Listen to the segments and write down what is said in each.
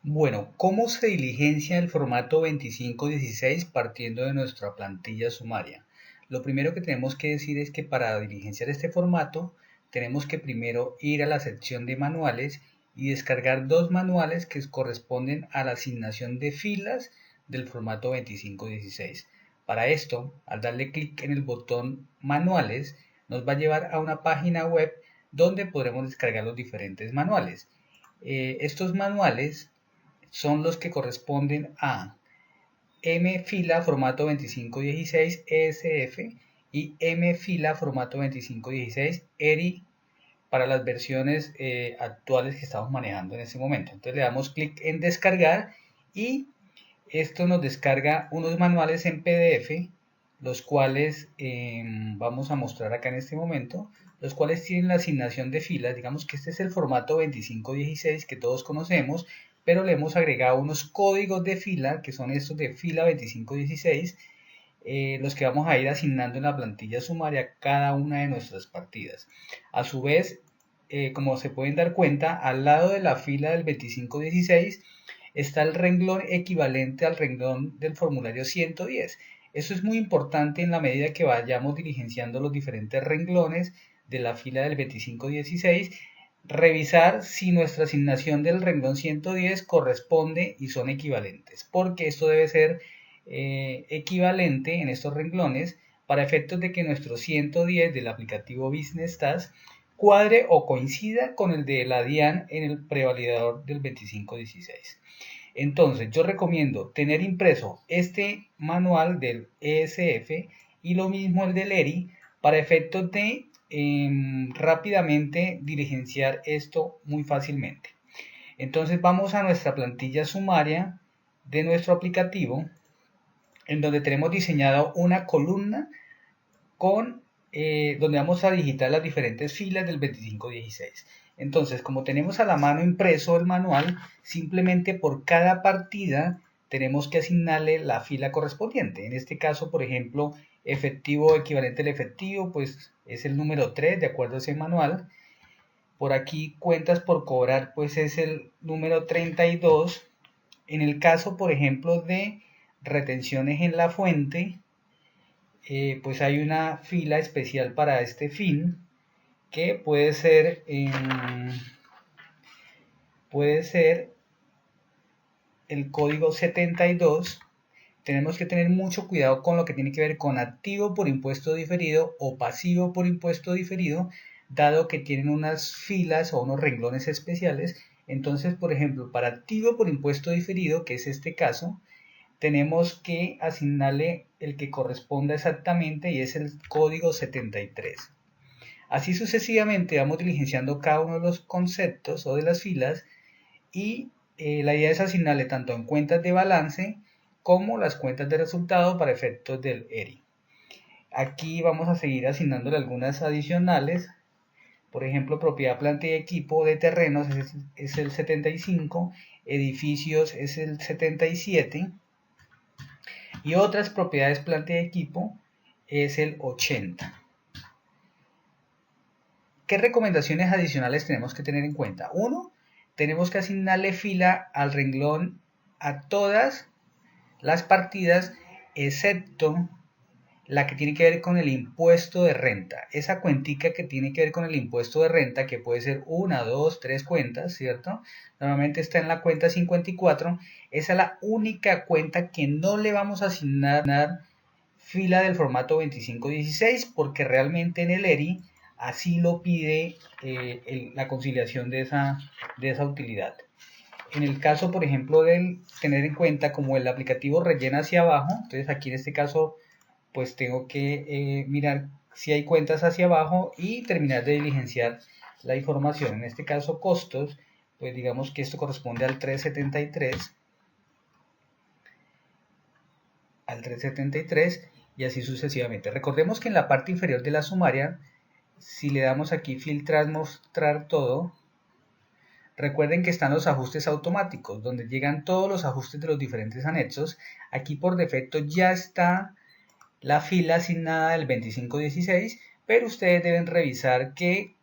Bueno, ¿cómo se diligencia el formato 2516 partiendo de nuestra plantilla sumaria? Lo primero que tenemos que decir es que para diligenciar este formato tenemos que primero ir a la sección de manuales y descargar dos manuales que corresponden a la asignación de filas del formato 2516. Para esto, al darle clic en el botón manuales, nos va a llevar a una página web donde podremos descargar los diferentes manuales. Estos manuales son los que corresponden a M fila formato 2516 ESF y M fila formato 2516 ERI para las versiones actuales que estamos manejando en este momento. Entonces le damos clic en descargar y esto nos descarga unos manuales en PDF, los cuales vamos a mostrar acá en este momento, los cuales tienen la asignación de filas. Digamos que este es el formato 2516 que todos conocemos, pero le hemos agregado unos códigos de fila, que son estos de fila 2516, los que vamos a ir asignando en la plantilla sumaria a cada una de nuestras partidas. A su vez, como se pueden dar cuenta, al lado de la fila del 2516 está el renglón equivalente al renglón del formulario 110. Eso es muy importante en la medida que vayamos diligenciando los diferentes renglones de la fila del 2516, revisar si nuestra asignación del renglón 110 corresponde y son equivalentes, porque esto debe ser equivalente en estos renglones para efectos de que nuestro 110 del aplicativo Business Task cuadre o coincida con el de la DIAN en el prevalidador del 2516. Entonces, yo recomiendo tener impreso este manual del ESF y lo mismo el del ERI para efectos de rápidamente diligenciar esto muy fácilmente. Entonces, vamos a nuestra plantilla sumaria de nuestro aplicativo, en donde tenemos diseñado una columna con donde vamos a digitar las diferentes filas del 2516. Entonces, como tenemos a la mano impreso el manual, simplemente por cada partida tenemos que asignarle la fila correspondiente. En este caso, por ejemplo, efectivo equivalente al efectivo, pues es el número 3 de acuerdo a ese manual. Por aquí cuentas por cobrar, pues es el número 32. En el caso, por ejemplo, de retenciones en la fuente, pues hay una fila especial para este fin que puede ser el código 72. Tenemos que tener mucho cuidado con lo que tiene que ver con activo por impuesto diferido o pasivo por impuesto diferido, dado que tienen unas filas o unos renglones especiales. Entonces, por ejemplo, para activo por impuesto diferido, que es este caso, tenemos que asignarle el que corresponda exactamente y es el código 73. Así sucesivamente vamos diligenciando cada uno de los conceptos o de las filas y la idea es asignarle tanto en cuentas de balance como las cuentas de resultado para efectos del ERI. Aquí vamos a seguir asignándole algunas adicionales. Por ejemplo, propiedad, planta y equipo de terrenos es el 75, edificios es el 77 y otras propiedades, planta y equipo es el 80. ¿Qué recomendaciones adicionales tenemos que tener en cuenta? Uno, tenemos que asignarle fila al renglón a todas las partidas excepto la que tiene que ver con el impuesto de renta. Esa cuentica que tiene que ver con el impuesto de renta, que puede ser una, dos, tres cuentas, ¿cierto? Normalmente está en la cuenta 54. Esa es la única cuenta que no le vamos a asignar fila del formato 2516 porque realmente en el ERI así lo pide la conciliación de esa utilidad. En el caso, por ejemplo, de tener en cuenta como el aplicativo rellena hacia abajo, entonces aquí en este caso pues tengo que mirar si hay cuentas hacia abajo y terminar de diligenciar la información. En este caso costos, pues digamos que esto corresponde al 373, y así sucesivamente. Recordemos que en la parte inferior de la sumaria, si le damos aquí filtrar, mostrar todo, recuerden que están los ajustes automáticos, donde llegan todos los ajustes de los diferentes anexos. Aquí por defecto ya está la fila asignada del 2516, pero ustedes deben revisar que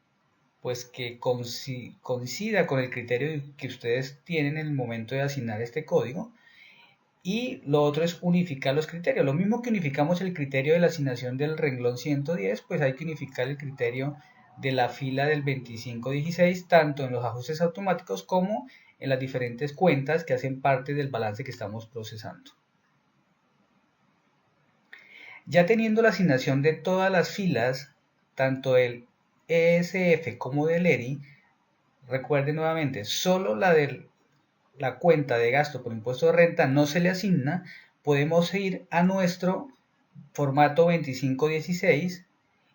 pues que coincida con el criterio que ustedes tienen en el momento de asignar este código. Y lo otro es unificar los criterios. Lo mismo que unificamos el criterio de la asignación del renglón 110, pues hay que unificar el criterio de la fila del 2516, tanto en los ajustes automáticos como en las diferentes cuentas que hacen parte del balance que estamos procesando. Ya teniendo la asignación de todas las filas, tanto del ESF como del ERI, recuerden nuevamente, solo la cuenta de gasto por impuesto de renta no se le asigna, podemos ir a nuestro formato 2516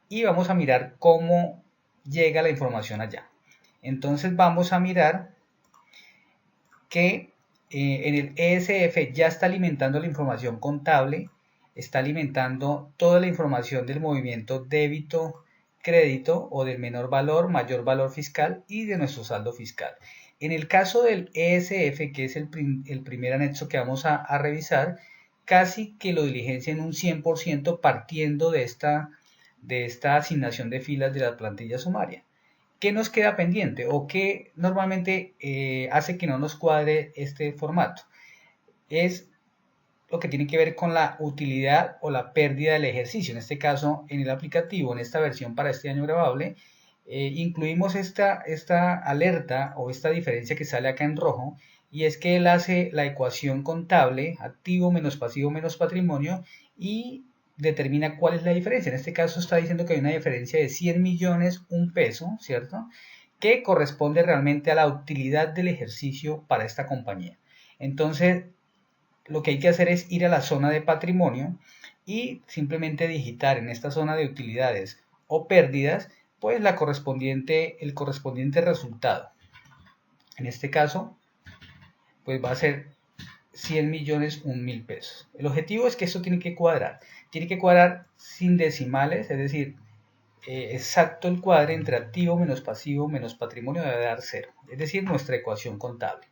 y vamos a mirar cómo llega la información allá. Entonces vamos a mirar que en el ESF ya está alimentando la información contable, está alimentando toda la información del movimiento débito, crédito o del menor valor, mayor valor fiscal y de nuestro saldo fiscal. En el caso del ESF, que es el primer anexo que vamos a revisar, casi que lo diligencia en un 100% partiendo de esta asignación de filas de la plantilla sumaria. ¿Qué nos queda pendiente o qué normalmente hace que no nos cuadre este formato? Es lo que tiene que ver con la utilidad o la pérdida del ejercicio. En este caso, en el aplicativo, en esta versión para este año grabable, incluimos esta alerta o esta diferencia que sale acá en rojo, y es que él hace la ecuación contable, activo menos pasivo menos patrimonio, y determina cuál es la diferencia. En este caso está diciendo que hay una diferencia de 100 millones, un peso, ¿cierto? Que corresponde realmente a la utilidad del ejercicio para esta compañía. Entonces, lo que hay que hacer es ir a la zona de patrimonio y simplemente digitar en esta zona de utilidades o pérdidas, pues el correspondiente resultado. En este caso, pues va a ser 100 millones, 1.000 pesos. El objetivo es que esto tiene que cuadrar sin decimales, es decir, exacto el cuadre entre activo menos pasivo menos patrimonio debe dar 0, es decir, nuestra ecuación contable.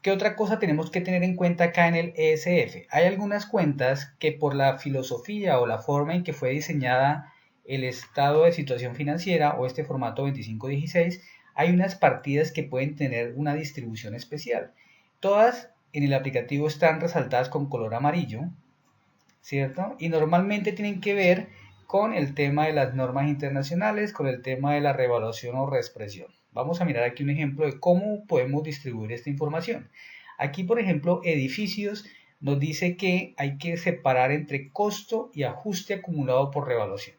¿Qué otra cosa tenemos que tener en cuenta acá en el ESF? Hay algunas cuentas que por la filosofía o la forma en que fue diseñada el estado de situación financiera o este formato 2516, hay unas partidas que pueden tener una distribución especial. Todas en el aplicativo están resaltadas con color amarillo, ¿cierto? Y normalmente tienen que ver con el tema de las normas internacionales, con el tema de la revaluación o reexpresión. Vamos a mirar aquí un ejemplo de cómo podemos distribuir esta información. Aquí, por ejemplo, edificios nos dice que hay que separar entre costo y ajuste acumulado por revaluación.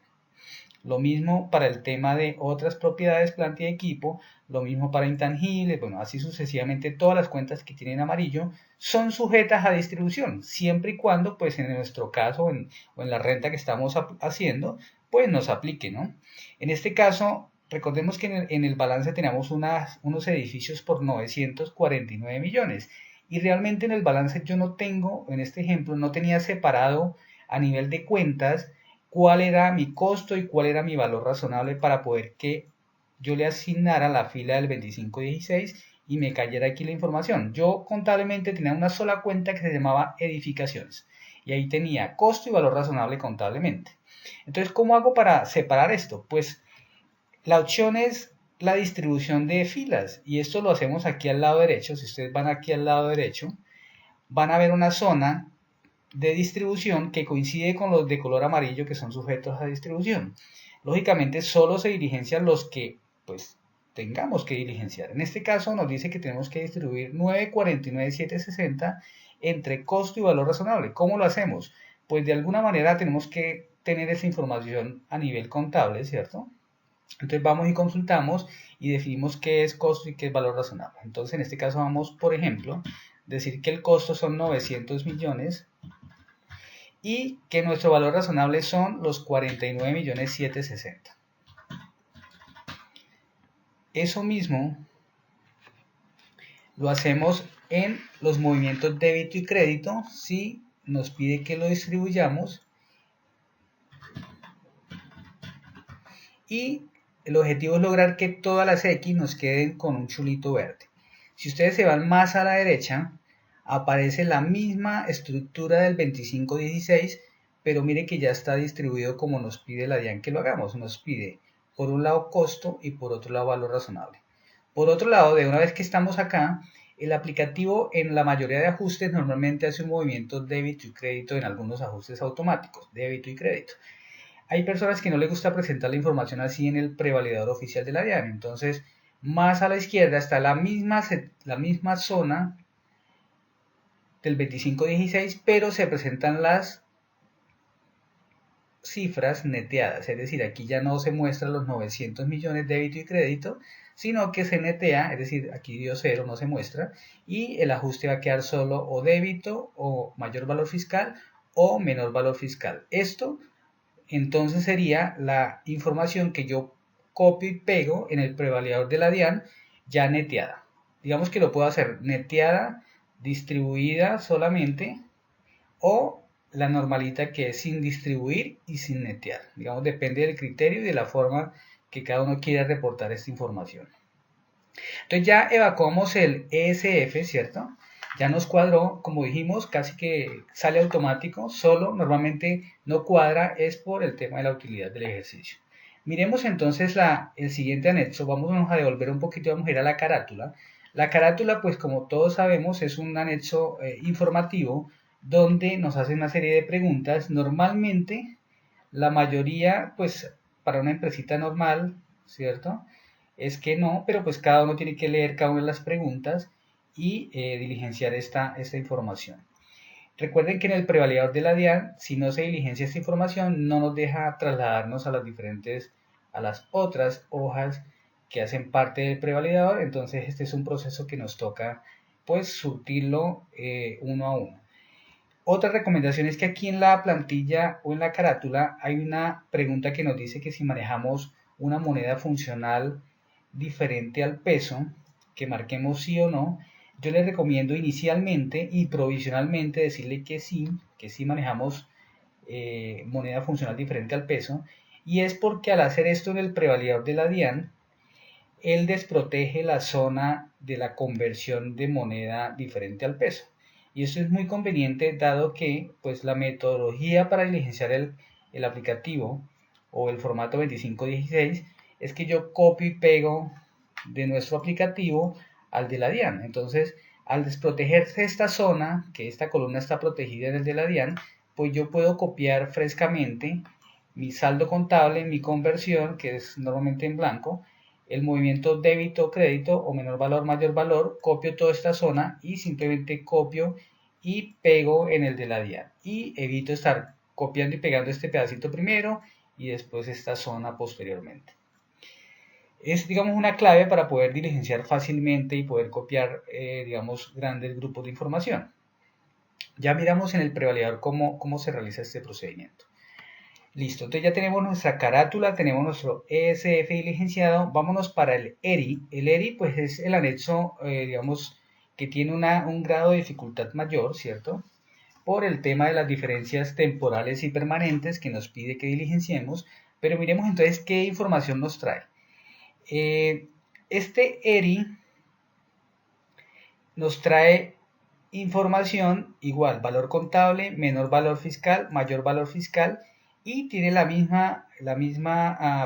Lo mismo para el tema de otras propiedades, planta y equipo, lo mismo para intangibles, bueno, así sucesivamente todas las cuentas que tienen amarillo son sujetas a distribución, siempre y cuando, pues en nuestro caso o en la renta que estamos haciendo, pues nos aplique, ¿no? En este caso, recordemos que en el balance tenemos unos edificios por 949 millones y realmente en el balance yo no tengo, en este ejemplo, no tenía separado a nivel de cuentas cuál era mi costo y cuál era mi valor razonable para poder que yo le asignara la fila del 2516 y me cayera aquí la información. Yo contablemente tenía una sola cuenta que se llamaba edificaciones y ahí tenía costo y valor razonable contablemente. Entonces, ¿cómo hago para separar esto? Pues la opción es la distribución de filas y esto lo hacemos aquí al lado derecho. Si ustedes van aquí al lado derecho, van a ver una zona de distribución que coincide con los de color amarillo que son sujetos a distribución. Lógicamente solo se diligencian los que pues tengamos que diligenciar. En este caso nos dice que tenemos que distribuir 949,760 entre costo y valor razonable. ¿Cómo lo hacemos? Pues de alguna manera tenemos que tener esa información a nivel contable, ¿cierto? Entonces vamos y consultamos y definimos qué es costo y qué es valor razonable. Entonces en este caso vamos, por ejemplo, decir que el costo son 900 millones y que nuestro valor razonable son los 49,760. Eso mismo lo hacemos en los movimientos débito y crédito si nos pide que lo distribuyamos y el objetivo es lograr que todas las X nos queden con un chulito verde. Si ustedes se van más a la derecha, aparece la misma estructura del 2516, pero mire que ya está distribuido como nos pide la DIAN que lo hagamos. Nos pide por un lado costo y por otro lado valor razonable. Por otro lado, de una vez que estamos acá, el aplicativo en la mayoría de ajustes normalmente hace un movimiento débito y crédito en algunos ajustes automáticos, débito y crédito. Hay personas que no les gusta presentar la información así en el prevalidador oficial de la DIAN, entonces más a la izquierda está la misma zona del 2516, pero se presentan las cifras neteadas, es decir, aquí ya no se muestran los 900 millones de débito y crédito, sino que se netea, es decir, aquí dio cero, no se muestra, y el ajuste va a quedar solo o débito o mayor valor fiscal o menor valor fiscal. Esto entonces sería la información que yo copio y pego en el prevalidador de la DIAN ya neteada. Digamos que lo puedo hacer neteada, distribuida solamente, o la normalita que es sin distribuir y sin netear. Digamos, depende del criterio y de la forma que cada uno quiera reportar esta información. Entonces ya evacuamos el ESF, ¿cierto? Ya nos cuadró, como dijimos, casi que sale automático, solo normalmente no cuadra, es por el tema de la utilidad del ejercicio. Miremos entonces el siguiente anexo, vamos a devolver un poquito, vamos a ir a la carátula. La carátula, pues como todos sabemos, es un anexo informativo donde nos hace una serie de preguntas. Normalmente, la mayoría, pues para una empresita normal, ¿cierto? Es que no, pero pues cada uno tiene que leer cada una de las preguntas y diligenciar esta información. Recuerden que en el prevalidador de la DIAN, si no se diligencia esta información, no nos deja trasladarnos a las otras hojas que hacen parte del prevalidador. Entonces este es un proceso que nos toca pues surtirlo uno a uno. Otra recomendación es que aquí en la plantilla o en la carátula hay una pregunta que nos dice que si manejamos una moneda funcional diferente al peso, que marquemos sí o no. Yo les recomiendo inicialmente y provisionalmente decirle que sí manejamos moneda funcional diferente al peso, y es porque al hacer esto en el prevalidador de la DIAN, él desprotege la zona de la conversión de moneda diferente al peso. Y esto es muy conveniente dado que pues, la metodología para diligenciar el aplicativo o el formato 2516 es que yo copio y pego de nuestro aplicativo al de la DIAN. Entonces, al desprotegerse esta zona, que esta columna está protegida en el de la DIAN, pues yo puedo copiar frescamente mi saldo contable, mi conversión, que es normalmente en blanco, el movimiento débito, crédito o menor valor, mayor valor, copio toda esta zona y simplemente copio y pego en el de la DIAN. Y evito estar copiando y pegando este pedacito primero y después esta zona posteriormente. Es, digamos, una clave para poder diligenciar fácilmente y poder copiar, digamos, grandes grupos de información. Ya miramos en el prevalidador cómo se realiza este procedimiento. Listo, entonces ya tenemos nuestra carátula, tenemos nuestro ESF diligenciado. Vámonos para el ERI. El ERI pues es el anexo, digamos, que tiene un grado de dificultad mayor, ¿cierto? Por el tema de las diferencias temporales y permanentes que nos pide que diligenciemos. Pero miremos entonces qué información nos trae. Este ERI nos trae información igual, valor contable, menor valor fiscal, mayor valor fiscal, y tiene la misma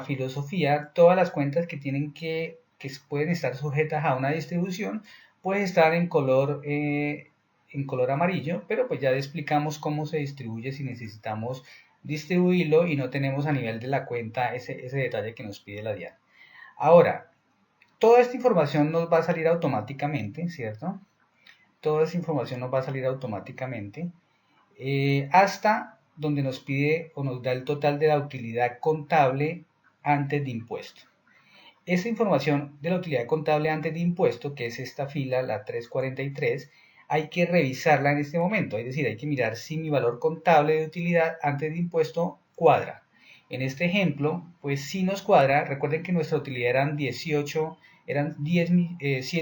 filosofía. Todas las cuentas que pueden estar sujetas a una distribución pueden estar en color amarillo, pero pues ya explicamos cómo se distribuye si necesitamos distribuirlo y no tenemos a nivel de la cuenta ese detalle que nos pide la DIAN. Ahora, toda esta información nos va a salir automáticamente, ¿cierto? Toda esa información nos va a salir automáticamente hasta donde nos pide o nos da el total de la utilidad contable antes de impuesto. Esa información de la utilidad contable antes de impuesto, que es esta fila, la 343, hay que revisarla en este momento, es decir, hay que mirar si mi valor contable de utilidad antes de impuesto cuadra. En este ejemplo, pues sí nos cuadra. Recuerden que nuestra utilidad eran 100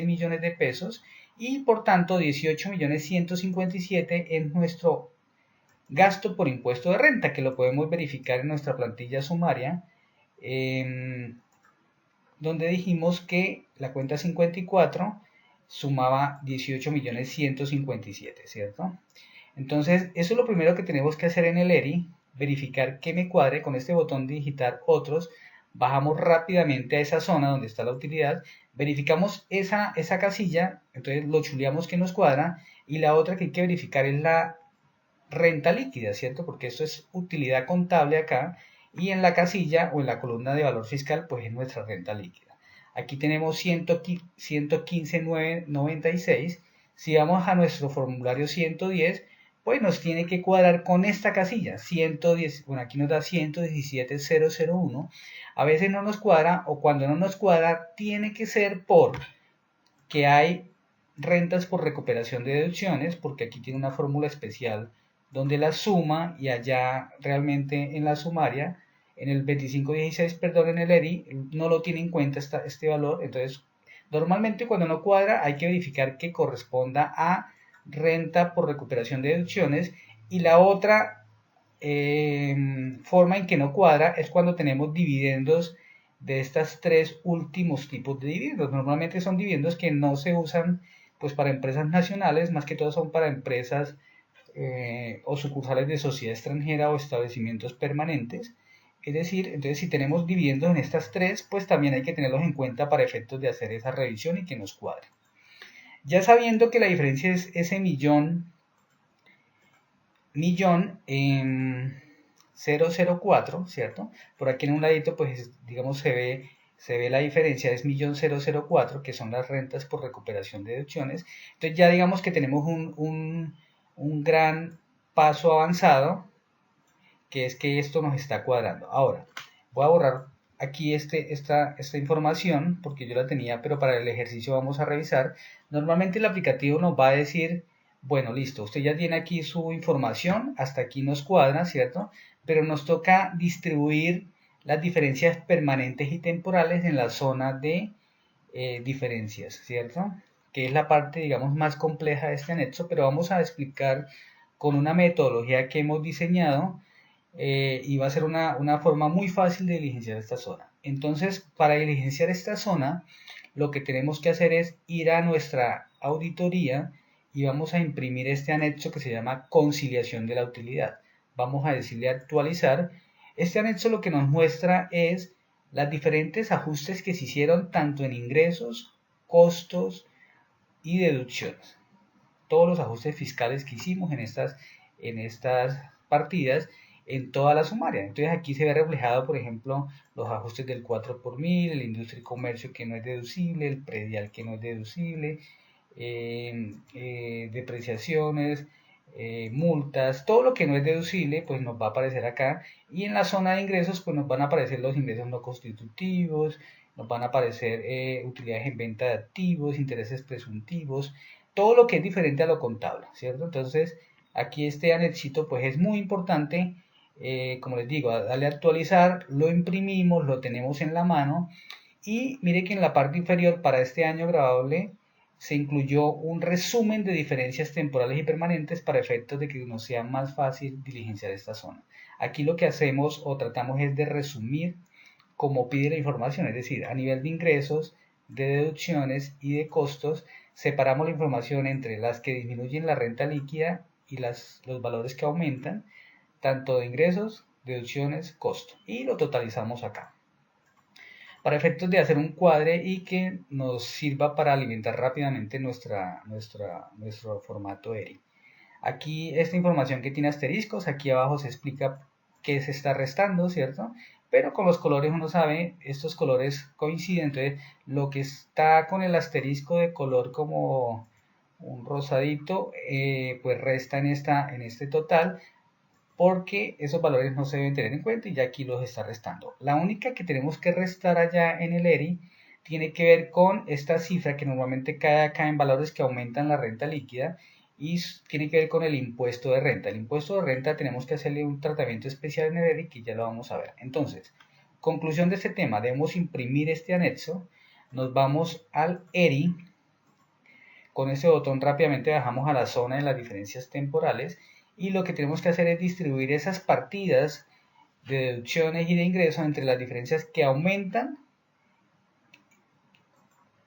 millones de pesos y por tanto 18.157.000 es nuestro gasto por impuesto de renta, que lo podemos verificar en nuestra plantilla sumaria, donde dijimos que la cuenta 54 sumaba 18.157.000, ¿cierto? Entonces, eso es lo primero que tenemos que hacer en el ERI, verificar que me cuadre. Con este botón digitar otros, bajamos rápidamente a esa zona donde está la utilidad, verificamos esa casilla, entonces lo chuleamos que nos cuadra, y la otra que hay que verificar es la renta líquida, ¿cierto? Porque esto es utilidad contable acá, y en la casilla o en la columna de valor fiscal, pues es nuestra renta líquida. Aquí tenemos 115,996. Si vamos a nuestro formulario 110, pues nos tiene que cuadrar con esta casilla, 110, bueno, aquí nos da 117,001. A veces no nos cuadra, o cuando no nos cuadra, tiene que ser por que hay rentas por recuperación de deducciones, porque aquí tiene una fórmula especial donde la suma, y allá realmente en la sumaria, en el 2516, perdón, en el ERI, no lo tiene en cuenta este valor. Entonces, normalmente cuando no cuadra hay que verificar que corresponda a renta por recuperación de deducciones, y la otra forma en que no cuadra es cuando tenemos dividendos de estos tres últimos tipos de dividendos. Normalmente son dividendos que no se usan pues para empresas nacionales, más que todo son para empresas o sucursales de sociedad extranjera o establecimientos permanentes. Es decir, entonces si tenemos dividendos en estas tres, pues también hay que tenerlos en cuenta para efectos de hacer esa revisión y que nos cuadre. Ya sabiendo que la diferencia es ese millón 004, ¿cierto? Por aquí en un ladito, pues digamos se ve la diferencia, es 1.004, que son las rentas por recuperación de deducciones. Entonces ya digamos que tenemos un gran paso avanzado, que es que esto nos está cuadrando. Ahora, voy a borrar aquí esta información, porque yo la tenía, pero para el ejercicio vamos a revisar. Normalmente el aplicativo nos va a decir, bueno, listo, usted ya tiene aquí su información, hasta aquí nos cuadra, ¿cierto? Pero nos toca distribuir las diferencias permanentes y temporales en la zona de diferencias, ¿cierto? Que es la parte, digamos, más compleja de este anexo, pero vamos a explicar con una metodología que hemos diseñado, y va a ser una forma muy fácil de diligenciar esta zona. Entonces, para diligenciar esta zona, lo que tenemos que hacer es ir a nuestra auditoría y vamos a imprimir este anexo que se llama conciliación de la utilidad. Vamos a decirle actualizar. Este anexo lo que nos muestra es los diferentes ajustes que se hicieron tanto en ingresos, costos y deducciones. Todos los ajustes fiscales que hicimos en estas partidas en toda la sumaria. Entonces aquí se ve reflejado, por ejemplo, los ajustes del 4 por 1000, el industria y comercio que no es deducible, el predial que no es deducible, depreciaciones, multas, todo lo que no es deducible pues nos va a aparecer acá, y en la zona de ingresos pues nos van a aparecer los ingresos no constitutivos, nos van a aparecer utilidades en venta de activos, intereses presuntivos, todo lo que es diferente a lo contable, ¿cierto? Entonces aquí este anexito pues es muy importante, como les digo, darle a actualizar, lo imprimimos, lo tenemos en la mano, y mire que en la parte inferior para este año grabable se incluyó un resumen de diferencias temporales y permanentes para efectos de que nos sea más fácil diligenciar esta zona. Aquí lo que hacemos o tratamos es de resumir como pide la información, es decir, a nivel de ingresos, de deducciones y de costos, separamos la información entre las que disminuyen la renta líquida y los valores que aumentan, tanto de ingresos, deducciones, costo, y lo totalizamos acá para efectos de hacer un cuadre y que nos sirva para alimentar rápidamente nuestro formato ERI. Aquí esta información que tiene asteriscos, aquí abajo se explica qué se está restando, ¿cierto? Pero con los colores uno sabe, estos colores coinciden, entonces lo que está con el asterisco de color como un rosadito, pues resta en este total, porque esos valores no se deben tener en cuenta y ya aquí los está restando. La única que tenemos que restar allá en el ERI tiene que ver con esta cifra que normalmente cae acá en valores que aumentan la renta líquida, y tiene que ver con el impuesto de renta. El impuesto de renta tenemos que hacerle un tratamiento especial en el ERI que ya lo vamos a ver. Entonces, conclusión de este tema, debemos imprimir este anexo, nos vamos al ERI, con ese botón rápidamente bajamos a la zona de las diferencias temporales, y lo que tenemos que hacer es distribuir esas partidas de deducciones y de ingresos entre las diferencias que aumentan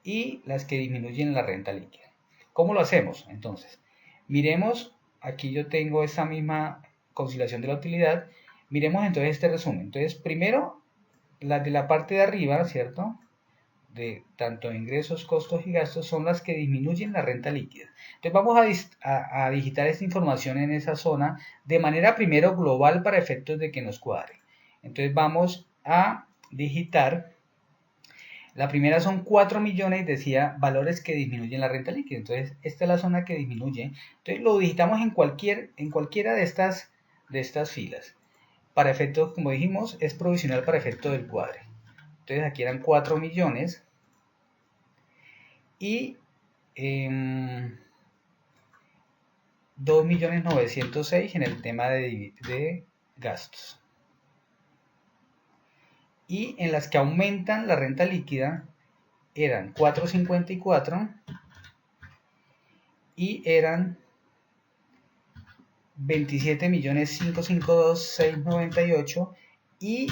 y las que disminuyen la renta líquida. ¿Cómo lo hacemos? Entonces, miremos, aquí yo tengo esa misma conciliación de la utilidad, miremos entonces este resumen. Entonces, primero las de la parte de arriba, ¿cierto? De tanto ingresos, costos y gastos son las que disminuyen la renta líquida. Entonces vamos a digitar esta información en esa zona de manera primero global para efectos de que nos cuadre. Entonces vamos a digitar, la primera son 4 millones, decía, valores que disminuyen la renta líquida. Entonces esta es la zona que disminuye. Entonces lo digitamos en cualquiera de estas filas. Para efectos, como dijimos, es provisional para efecto del cuadre. Entonces aquí eran 4 millones y 2.906.000 en el tema de gastos. Y en las que aumentan la renta líquida eran 454 y eran 27.552.698 y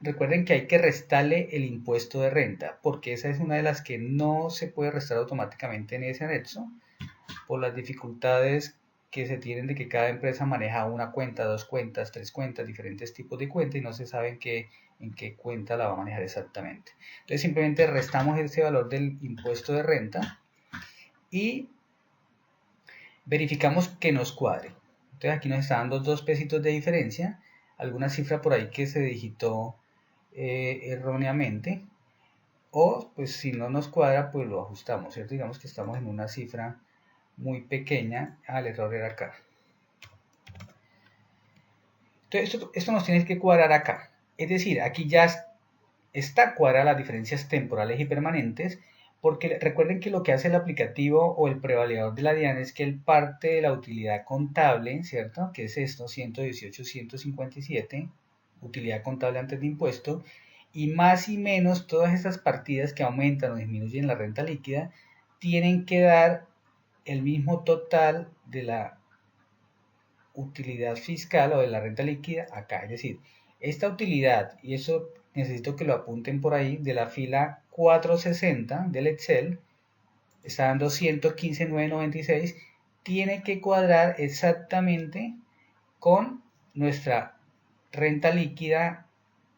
recuerden que hay que restarle el impuesto de renta porque esa es una de las que no se puede restar automáticamente en ese anexo por las dificultades que se tienen de que cada empresa maneja una cuenta, dos cuentas, tres cuentas, diferentes tipos de cuenta y no se sabe en qué cuenta la va a manejar exactamente. Entonces simplemente restamos ese valor del impuesto de renta y verificamos que nos cuadre. Entonces aquí nos está dando 2 pesitos de diferencia, alguna cifra por ahí que se digitó erróneamente, o pues si no nos cuadra pues lo ajustamos, ¿cierto? Digamos que estamos en una cifra muy pequeña, el error era acá. Entonces esto nos tiene que cuadrar acá, es decir, aquí ya está cuadrada las diferencias temporales y permanentes, porque recuerden que lo que hace el aplicativo o el prevalidador de la DIAN es que él parte de la utilidad contable, ¿cierto? Que es esto, 118.157, utilidad contable antes de impuesto, y más y menos todas estas partidas que aumentan o disminuyen la renta líquida tienen que dar el mismo total de la utilidad fiscal o de la renta líquida acá. Es decir, esta utilidad, y eso necesito que lo apunten por ahí, de la fila 460 del Excel, está dando 115.996, tiene que cuadrar exactamente con nuestra renta líquida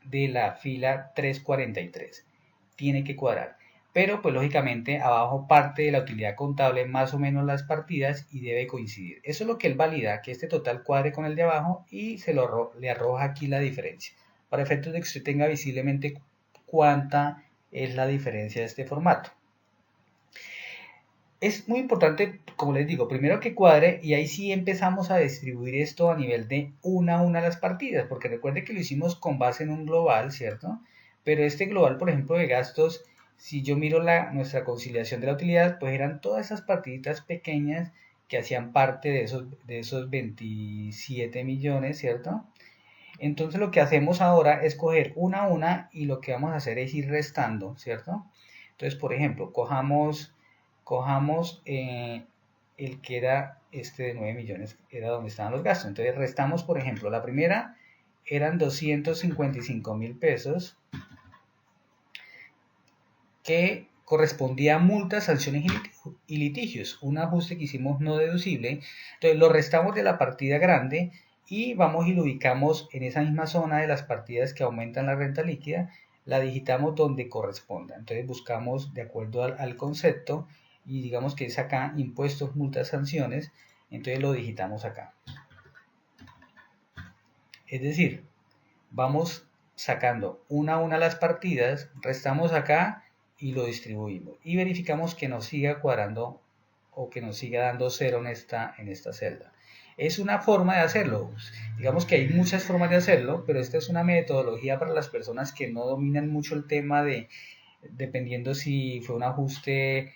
de la fila 343. Tiene que cuadrar. Pero pues lógicamente abajo parte de la utilidad contable más o menos las partidas y debe coincidir. Eso es lo que él valida, que este total cuadre con el de abajo y le arroja aquí la diferencia. Para efectos de que usted tenga visiblemente cuánta es la diferencia de este formato. Es muy importante, como les digo, primero que cuadre y ahí sí empezamos a distribuir esto a nivel de una a una las partidas, porque recuerde que lo hicimos con base en un global, ¿cierto? Pero este global, por ejemplo, de gastos, si yo miro nuestra conciliación de la utilidad, pues eran todas esas partiditas pequeñas que hacían parte de esos 27 millones, ¿cierto? Entonces lo que hacemos ahora es coger una a una y lo que vamos a hacer es ir restando, ¿cierto? Entonces, por ejemplo, cojamos el que era este de 9 millones, era donde estaban los gastos. Entonces restamos, por ejemplo, la primera eran 255.000 pesos que correspondía a multas, sanciones y litigios, un ajuste que hicimos no deducible. Entonces lo restamos de la partida grande y vamos y lo ubicamos en esa misma zona de las partidas que aumentan la renta líquida, la digitamos donde corresponda. Entonces buscamos de acuerdo al concepto y digamos que es acá impuestos, multas, sanciones, entonces lo digitamos acá. Es decir, vamos sacando una a una las partidas, restamos acá y lo distribuimos y verificamos que nos siga cuadrando o que nos siga dando cero en esta celda. Es una forma de hacerlo. Digamos que hay muchas formas de hacerlo, pero esta es una metodología para las personas que no dominan mucho el tema de, dependiendo si fue un ajuste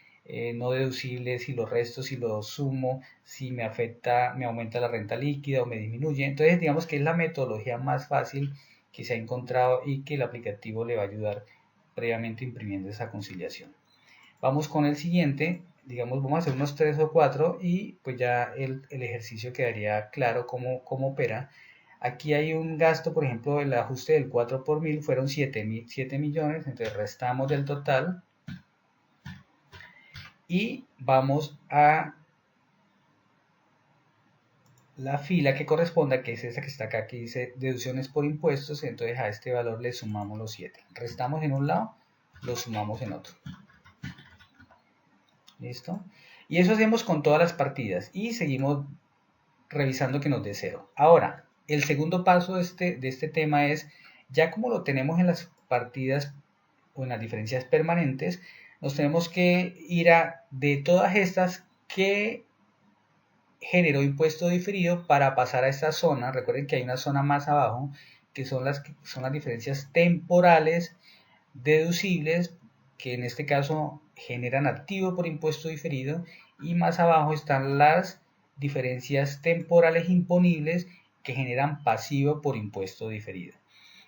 no deducible, si lo resto, si lo sumo, si me afecta, me aumenta la renta líquida o me disminuye. Entonces digamos que es la metodología más fácil que se ha encontrado y que el aplicativo le va a ayudar previamente imprimiendo esa conciliación. Vamos con el siguiente, digamos vamos a hacer unos 3 o 4 y pues ya el ejercicio quedaría claro cómo opera. Aquí hay un gasto, por ejemplo, el ajuste del 4 por 1000 fueron 7 millones, entonces restamos del total y vamos a la fila que corresponda, que es esa que está acá, que dice deducciones por impuestos, entonces a este valor le sumamos los 7. Restamos en un lado, lo sumamos en otro. ¿Listo? Y eso hacemos con todas las partidas y seguimos revisando que nos dé 0. Ahora, el segundo paso de este tema es, ya como lo tenemos en las partidas o en las diferencias permanentes, nos tenemos que ir a de todas estas que generó impuesto diferido para pasar a esta zona. Recuerden que hay una zona más abajo que son las diferencias temporales deducibles, que en este caso generan activo por impuesto diferido, y más abajo están las diferencias temporales imponibles que generan pasivo por impuesto diferido.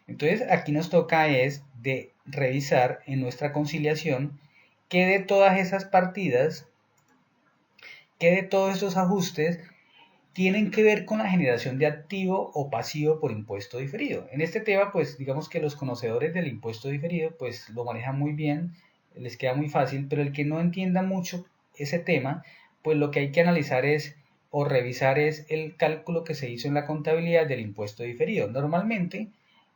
Entonces aquí nos toca es de revisar en nuestra conciliación que de todas esas partidas, que de todos estos ajustes tienen que ver con la generación de activo o pasivo por impuesto diferido. En este tema, pues digamos que los conocedores del impuesto diferido, pues lo manejan muy bien, les queda muy fácil, pero el que no entienda mucho ese tema, pues lo que hay que analizar es o revisar es el cálculo que se hizo en la contabilidad del impuesto diferido. Normalmente,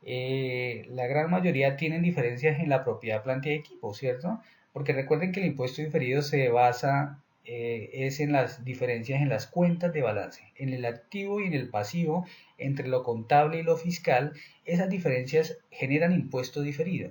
la gran mayoría tienen diferencias en la propiedad, planta y equipo, ¿cierto? Porque recuerden que el impuesto diferido se basa es en las diferencias en las cuentas de balance, en el activo y en el pasivo, entre lo contable y lo fiscal. Esas diferencias generan impuesto diferido.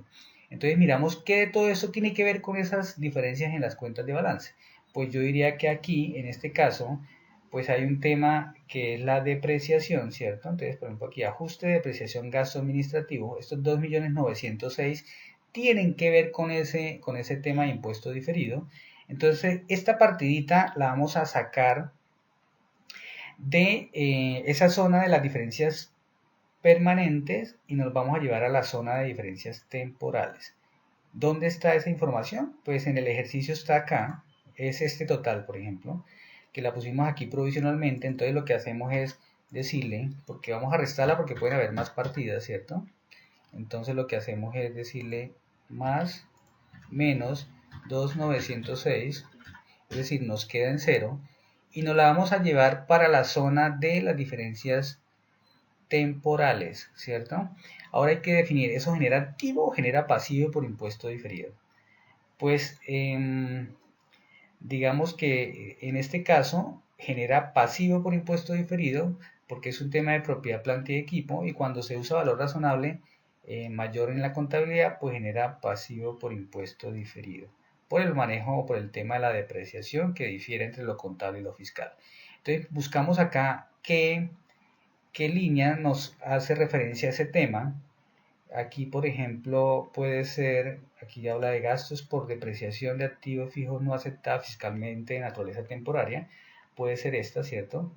Entonces miramos qué de todo eso tiene que ver con esas diferencias en las cuentas de balance. Pues yo diría que aquí, en este caso, pues hay un tema que es la depreciación, ¿cierto? Entonces, por ejemplo, aquí ajuste de depreciación gasto administrativo, estos 2.906.000 tienen que ver con ese tema de impuesto diferido. Entonces, esta partidita la vamos a sacar de esa zona de las diferencias permanentes y nos vamos a llevar a la zona de diferencias temporales. ¿Dónde está esa información? Pues en el ejercicio está acá, es este total, por ejemplo, que la pusimos aquí provisionalmente. Entonces lo que hacemos es decirle, porque vamos a restarla porque pueden haber más partidas, ¿cierto? Entonces lo que hacemos es decirle más menos 2.906, es decir, nos queda en 0, y nos la vamos a llevar para la zona de las diferencias temporales, ¿cierto? Ahora hay que definir, ¿eso genera activo o genera pasivo por impuesto diferido? Pues digamos que en este caso genera pasivo por impuesto diferido porque es un tema de propiedad, planta y equipo, y cuando se usa valor razonable mayor en la contabilidad, pues genera pasivo por impuesto diferido por el manejo o por el tema de la depreciación que difiere entre lo contable y lo fiscal. Entonces buscamos acá qué línea nos hace referencia a ese tema. Aquí, por ejemplo, puede ser, aquí habla de gastos por depreciación de activos fijos no aceptados fiscalmente de naturaleza temporaria. Puede ser esta, ¿cierto?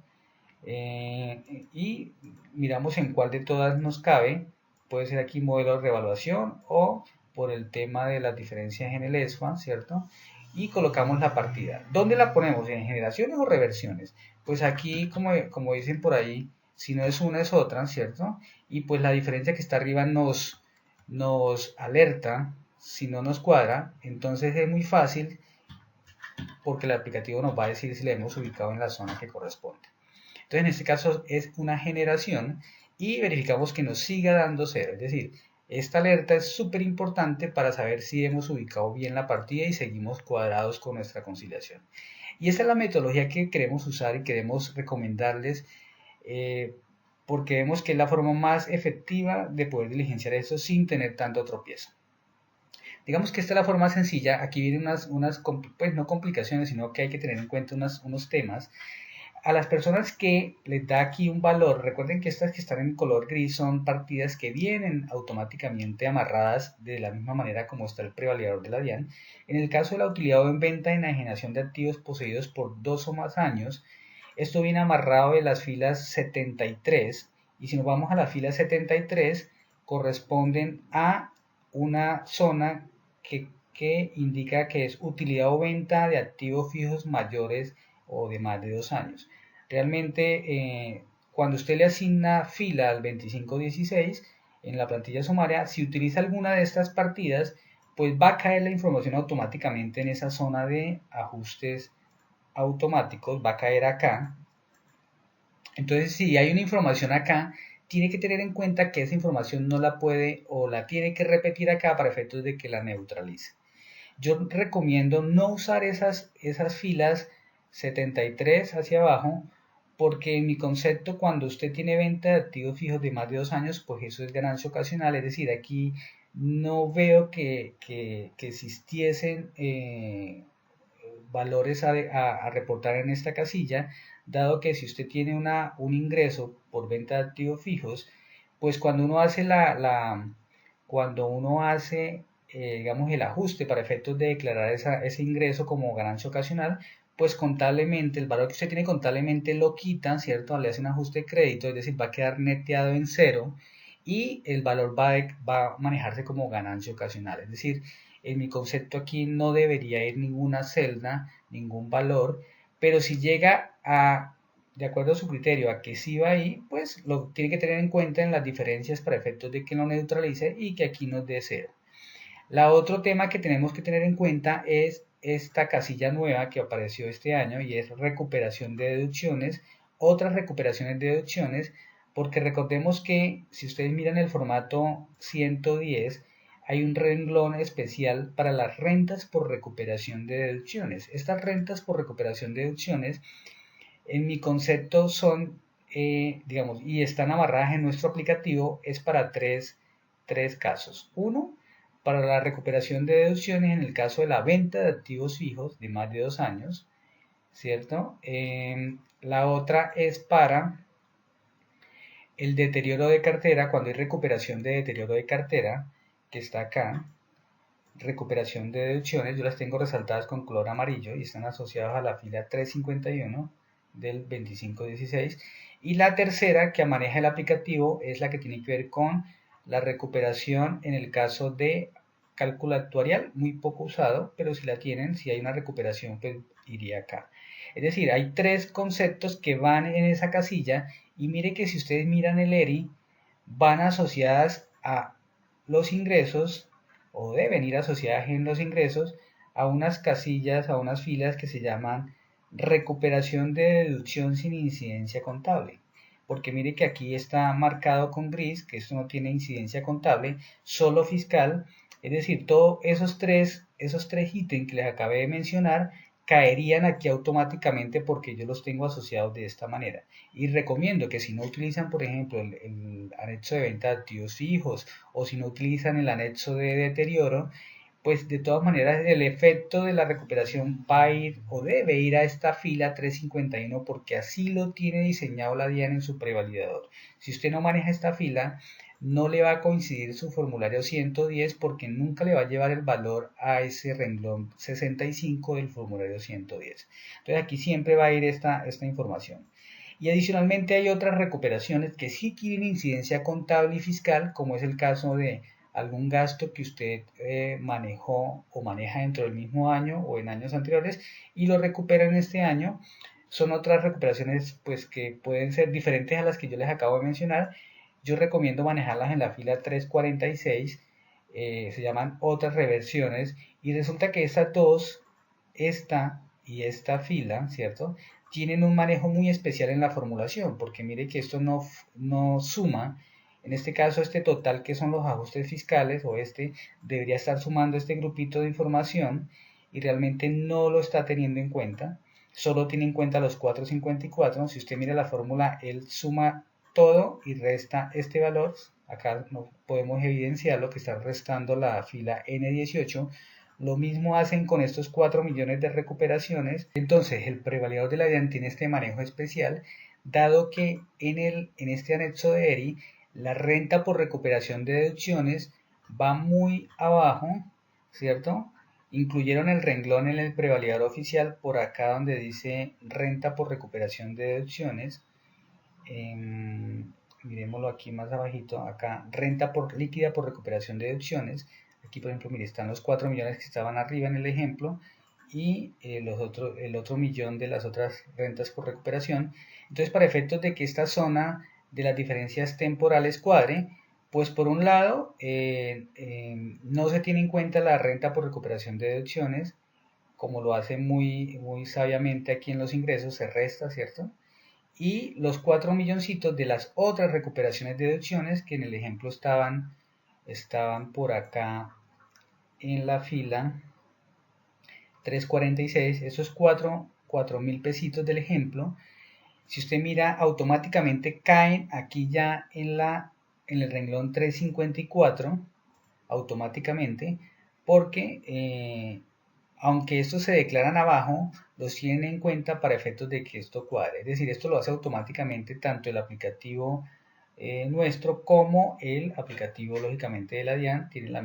Y miramos en cuál de todas nos cabe. Puede ser aquí modelo de revaluación o por el tema de las diferencias en el ESFA, ¿cierto? Y colocamos la partida. ¿Dónde la ponemos? ¿En generaciones o reversiones? Pues aquí, como dicen por ahí, si no es una es otra, ¿cierto? Y pues la diferencia que está arriba nos alerta si no nos cuadra. Entonces es muy fácil porque el aplicativo nos va a decir si le hemos ubicado en la zona que corresponde. Entonces en este caso es una generación y verificamos que nos siga dando 0. Es decir, esta alerta es súper importante para saber si hemos ubicado bien la partida y seguimos cuadrados con nuestra conciliación. Y esta es la metodología que queremos usar y queremos recomendarles porque vemos que es la forma más efectiva de poder diligenciar esto sin tener tanto tropiezo. Digamos que esta es la forma sencilla. Aquí vienen unas pues no complicaciones, sino que hay que tener en cuenta unos temas. A las personas que les da aquí un valor, recuerden que estas que están en color gris son partidas que vienen automáticamente amarradas de la misma manera como está el prevalidador de la DIAN. En el caso de la utilidad o en venta en enajenación de activos poseídos por 2 o más años, esto viene amarrado de las filas 73, y si nos vamos a la fila 73, corresponden a una zona que indica que es utilidad o venta de activos fijos mayores o de más de 2 años. Realmente, cuando usted le asigna fila al 2516 en la plantilla sumaria, si utiliza alguna de estas partidas, pues va a caer la información automáticamente en esa zona de ajustes automáticos, va a caer acá Entonces, si hay una información acá, tiene que tener en cuenta que esa información no la puede o la tiene que repetir acá para efectos de que la neutralice. Yo recomiendo no usar esas filas 73 hacia abajo, porque en mi concepto, cuando usted tiene venta de activos fijos de más de 2 años, pues eso es ganancia ocasional. Es decir, aquí no veo que existiesen valores a reportar en esta casilla, dado que si usted tiene un ingreso por venta de activos fijos, pues cuando uno hace cuando uno hace digamos, el ajuste para efectos de declarar ese ingreso como ganancia ocasional, pues contablemente, el valor que usted tiene contablemente lo quitan, ¿cierto? Le hace un ajuste de crédito, es decir, va a quedar neteado en cero y el valor va a manejarse como ganancia ocasional. Es decir, en mi concepto aquí no debería ir ninguna celda, ningún valor, pero si llega a, de acuerdo a su criterio, a que sí va ahí, pues lo tiene que tener en cuenta en las diferencias para efectos de que lo neutralice y que aquí nos dé cero. La otro tema que tenemos que tener en cuenta es esta casilla nueva que apareció este año y es recuperación de deducciones, otras recuperaciones de deducciones, porque recordemos que si ustedes miran el formato 110, hay un renglón especial para las rentas por recuperación de deducciones. Estas rentas por recuperación de deducciones, en mi concepto, son, digamos, y están amarradas en nuestro aplicativo, es para tres casos. Uno, para la recuperación de deducciones en el caso de la venta de activos fijos de más de 2 años, ¿cierto? La otra es para el deterioro de cartera, cuando hay recuperación de deterioro de cartera, que está acá, recuperación de deducciones, yo las tengo resaltadas con color amarillo y están asociadas a la fila 351 del 2516. Y la tercera que maneja el aplicativo es la que tiene que ver con la recuperación en el caso de cálculo actuarial, muy poco usado, pero si la tienen, si hay una recuperación, pues iría acá. Es decir, hay tres conceptos que van en esa casilla y mire que si ustedes miran el ERI, van asociadas a los ingresos o deben ir asociadas en los ingresos a unas casillas, a unas filas que se llaman recuperación de deducción sin incidencia contable. Porque mire que aquí está marcado con gris, que esto no tiene incidencia contable, solo fiscal, es decir, todos esos tres ítems que les acabé de mencionar caerían aquí automáticamente porque yo los tengo asociados de esta manera. Y recomiendo que si no utilizan, por ejemplo, el anexo de venta de activos fijos o si no utilizan el anexo de deterioro, pues de todas maneras el efecto de la recuperación va a ir o debe ir a esta fila 351 porque así lo tiene diseñado la DIAN en su prevalidador. Si usted no maneja esta fila, no le va a coincidir su formulario 110 porque nunca le va a llevar el valor a ese renglón 65 del formulario 110. Entonces aquí siempre va a ir esta información. Y adicionalmente hay otras recuperaciones que sí tienen incidencia contable y fiscal, como es el caso de algún gasto que usted manejó o maneja dentro del mismo año o en años anteriores y lo recupera en este año. Son otras recuperaciones pues que pueden ser diferentes a las que yo les acabo de mencionar. Yo recomiendo manejarlas en la fila 346, se llaman otras reversiones y resulta que estas dos, esta y esta fila, ¿cierto? Tienen un manejo muy especial en la formulación, porque mire que esto no suma, en este caso este total que son los ajustes fiscales o debería estar sumando este grupito de información y realmente no lo está teniendo en cuenta, solo tiene en cuenta los 454, si usted mira la fórmula, él suma todo y resta este valor, acá no podemos evidenciar lo que está restando la fila N18, lo mismo hacen con estos 4 millones de recuperaciones. Entonces, el prevalidador de la DIAN tiene este manejo especial, dado que en este anexo de ERI, la renta por recuperación de deducciones va muy abajo, ¿cierto? Incluyeron el renglón en el prevalidador oficial por acá donde dice renta por recuperación de deducciones. Miremoslo aquí más abajito, acá renta líquida por recuperación de deducciones. Aquí, por ejemplo, mire, están los 4 millones que estaban arriba en el ejemplo y el otro millón de las otras rentas por recuperación. Entonces, para efectos de que esta zona de las diferencias temporales cuadre, pues por un lado, no se tiene en cuenta la renta por recuperación de deducciones, como lo hace muy, muy sabiamente aquí en los ingresos, se resta, ¿cierto? y los 4 milloncitos de las otras recuperaciones de deducciones que en el ejemplo estaban por acá en la fila 346, esos 4.000 pesitos del ejemplo, si usted mira, automáticamente caen aquí ya en el renglón 354, automáticamente, porque aunque estos se declaran abajo, los tienen en cuenta para efectos de que esto cuadre. Es decir, esto lo hace automáticamente tanto el aplicativo nuestro como el aplicativo, lógicamente, de la DIAN, tiene la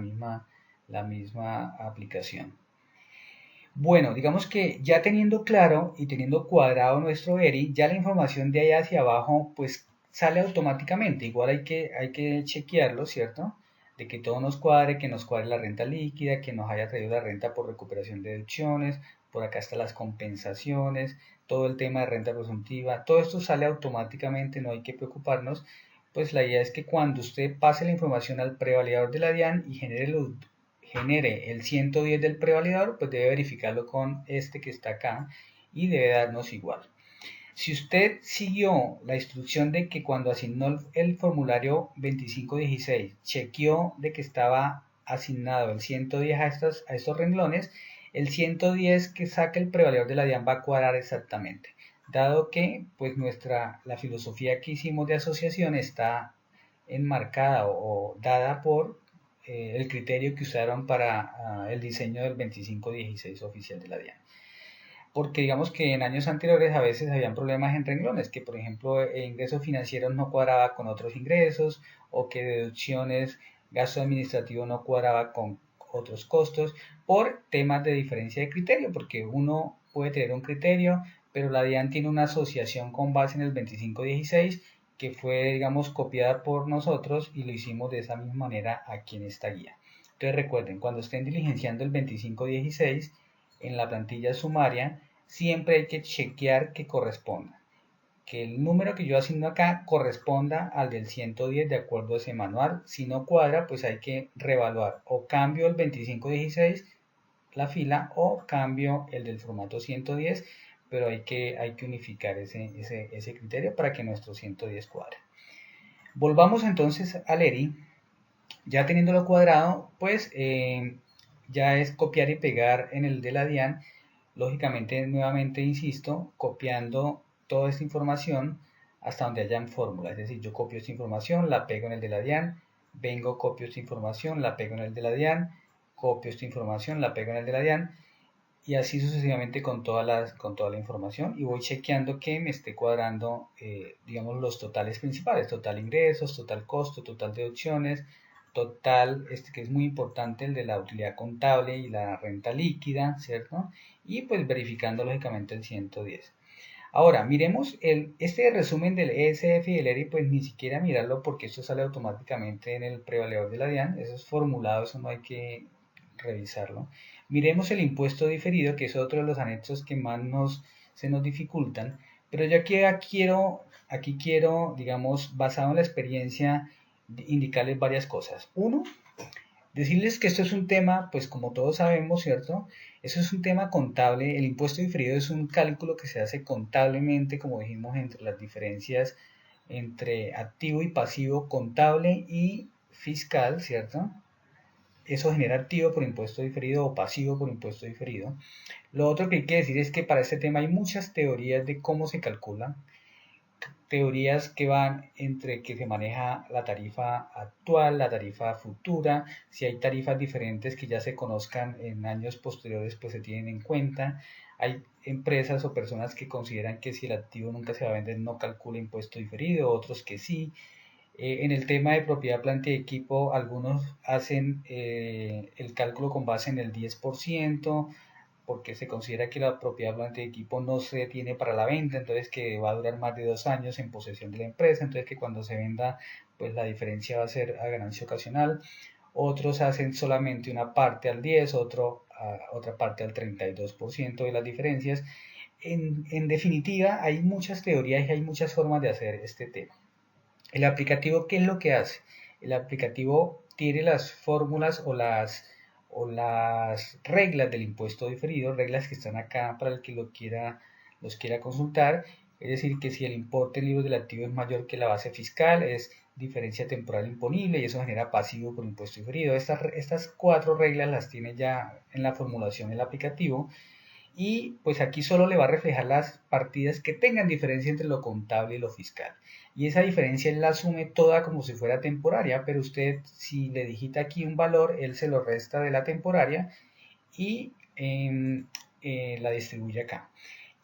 misma aplicación. Bueno, digamos que ya teniendo claro y teniendo cuadrado nuestro ERI, ya la información de allá hacia abajo pues sale automáticamente. Igual hay que chequearlo, ¿cierto? De que todo nos cuadre, que nos cuadre la renta líquida, que nos haya traído la renta por recuperación de deducciones, por acá están las compensaciones, todo el tema de renta presuntiva, todo esto sale automáticamente, no hay que preocuparnos. Pues la idea es que cuando usted pase la información al prevalidador de la DIAN y genere el 110 del prevalidador, pues debe verificarlo con este que está acá y debe darnos igual. Si usted siguió la instrucción de que cuando asignó el formulario 2516 chequeó de que estaba asignado el 110 a estos renglones, el 110 que saca el prevalidador de la DIAN va a cuadrar exactamente, dado que pues la filosofía que hicimos de asociación está enmarcada o dada por el criterio que usaron para el diseño del 2516 oficial de la DIAN. Porque digamos que en años anteriores a veces habían problemas en renglones, que por ejemplo ingresos financieros no cuadraba con otros ingresos o que deducciones, gasto administrativo no cuadraba con otros costos por temas de diferencia de criterio, porque uno puede tener un criterio, pero la DIAN tiene una asociación con base en el 2516 que fue, digamos, copiada por nosotros y lo hicimos de esa misma manera aquí en esta guía. Entonces recuerden, cuando estén diligenciando el 2516 en la plantilla sumaria, siempre hay que chequear que corresponda. Que el número que yo asigno acá corresponda al del 110 de acuerdo a ese manual. Si no cuadra, pues hay que reevaluar. O cambio el 2516, la fila, o cambio el del formato 110, pero hay que unificar ese criterio para que nuestro 110 cuadre. Volvamos entonces al ERI. Ya teniéndolo cuadrado, pues ya es copiar y pegar en el de la DIAN. Lógicamente, nuevamente insisto, copiando toda esta información hasta donde hayan fórmulas. Es decir, yo copio esta información, la pego en el de la DIAN, vengo, copio esta información, la pego en el de la DIAN, copio esta información, la pego en el de la DIAN, y así sucesivamente con toda la información, y voy chequeando que me esté cuadrando, digamos, los totales principales: total ingresos, total costo, total deducciones, total, que es muy importante, el de la utilidad contable y la renta líquida, ¿cierto? Y pues verificando lógicamente el 110. Ahora, miremos este resumen del ESF y el ERI, pues ni siquiera mirarlo porque esto sale automáticamente en el prevaledor de la DIAN, eso es formulado, eso no hay que revisarlo. Miremos el impuesto diferido, que es otro de los anexos que más se nos dificultan, pero yo aquí quiero, digamos, basado en la experiencia, indicarles varias cosas. Uno, decirles que esto es un tema, pues como todos sabemos, ¿cierto? Eso es un tema contable. El impuesto diferido es un cálculo que se hace contablemente, como dijimos, entre las diferencias entre activo y pasivo contable y fiscal, ¿cierto? Eso genera activo por impuesto diferido o pasivo por impuesto diferido. Lo otro que hay que decir es que para este tema hay muchas teorías de cómo se calcula, teorías que van entre que se maneja la tarifa actual, la tarifa futura, si hay tarifas diferentes que ya se conozcan en años posteriores, pues se tienen en cuenta. Hay empresas o personas que consideran que si el activo nunca se va a vender no calcula impuesto diferido, otros que sí. En el tema de propiedad, planta y equipo, algunos hacen el cálculo con base en el 10%, porque se considera que la propiedad, planta y equipo no se tiene para la venta, entonces que va a durar más de 2 años en posesión de la empresa, entonces que cuando se venda, pues la diferencia va a ser a ganancia ocasional. Otros hacen solamente una parte al 10, otra parte al 32% de las diferencias. En definitiva, hay muchas teorías y hay muchas formas de hacer este tema. El aplicativo, ¿qué es lo que hace? El aplicativo tiene las fórmulas o las reglas del impuesto diferido, reglas que están acá para el que los quiera consultar, Es decir, que si el importe en libros del activo es mayor que la base fiscal, es diferencia temporal imponible y eso genera pasivo por impuesto diferido. Estas cuatro reglas las tiene ya en la formulación del aplicativo y pues aquí solo le va a reflejar las partidas que tengan diferencia entre lo contable y lo fiscal. Y esa diferencia él la asume toda como si fuera temporaria, pero usted si le digita aquí un valor, él se lo resta de la temporaria y la distribuye acá.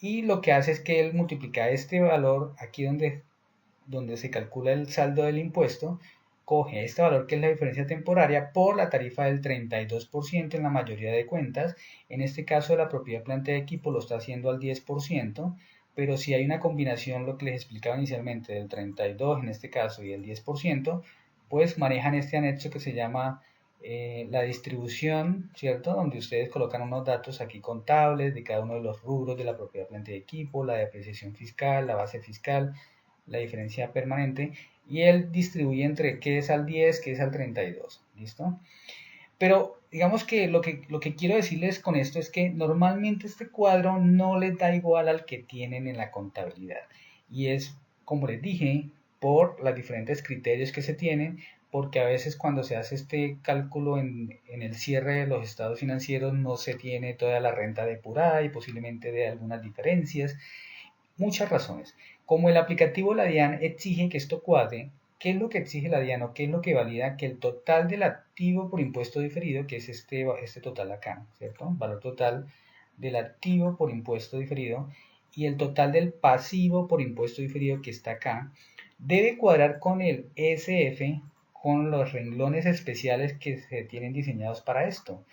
Y lo que hace es que él multiplica este valor aquí donde se calcula el saldo del impuesto, coge este valor que es la diferencia temporaria por la tarifa del 32% en la mayoría de cuentas. En este caso la propiedad planta de equipo lo está haciendo al 10%, pero si hay una combinación, lo que les explicaba inicialmente, del 32% en este caso y el 10%, pues manejan este anexo que se llama la distribución, ¿cierto? Donde ustedes colocan unos datos aquí contables de cada uno de los rubros de la propiedad planta de equipo, la depreciación fiscal, la base fiscal, la diferencia permanente, y él distribuye entre qué es al 10, qué es al 32, ¿listo? Pero digamos que lo que quiero decirles con esto es que normalmente este cuadro no les da igual al que tienen en la contabilidad. Y es, como les dije, por los diferentes criterios que se tienen, porque a veces cuando se hace este cálculo en el cierre de los estados financieros no se tiene toda la renta depurada y posiblemente de algunas diferencias. Muchas razones. Como el aplicativo la DIAN exige que esto cuadre, ¿qué es lo que exige la DIAN o qué es lo que valida? Que el total del activo por impuesto diferido, que es este total acá, ¿cierto? Valor total del activo por impuesto diferido y el total del pasivo por impuesto diferido que está acá, debe cuadrar con el SF, con los renglones especiales que se tienen diseñados para esto.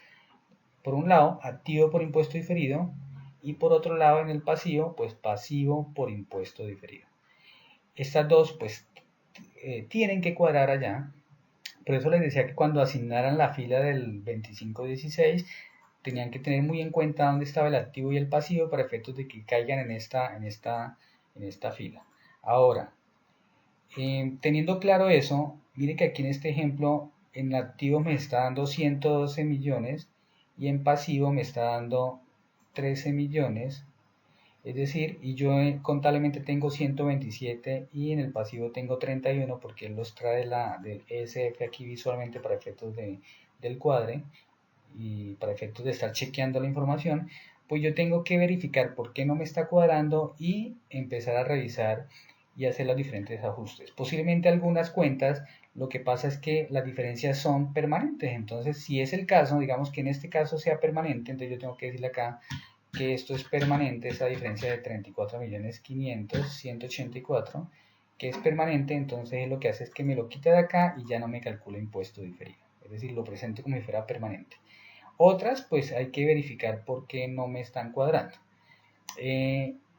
Por un lado, activo por impuesto diferido y por otro lado en el pasivo, pues pasivo por impuesto diferido. Estas dos pues tienen que cuadrar allá. Por eso les decía que cuando asignaran la fila del 2516 tenían que tener muy en cuenta dónde estaba el activo y el pasivo para efectos de que caigan en esta fila. Ahora, teniendo claro eso, mire que aquí en este ejemplo en activo me está dando 112 millones y en pasivo me está dando 13 millones, es decir, y yo contablemente tengo 127 y en el pasivo tengo 31 porque él los trae del ESF aquí visualmente para efectos del cuadre y para efectos de estar chequeando la información, pues yo tengo que verificar por qué no me está cuadrando y empezar a revisar y hacer los diferentes ajustes. Posiblemente algunas cuentas lo que pasa es que las diferencias son permanentes, entonces si es el caso, digamos que en este caso sea permanente, entonces yo tengo que decirle acá que esto es permanente, esa diferencia de 34.500.184, que es permanente, entonces lo que hace es que me lo quita de acá y ya no me calcula impuesto diferido, es decir, lo presento como si fuera permanente. Otras, pues hay que verificar por qué no me están cuadrando.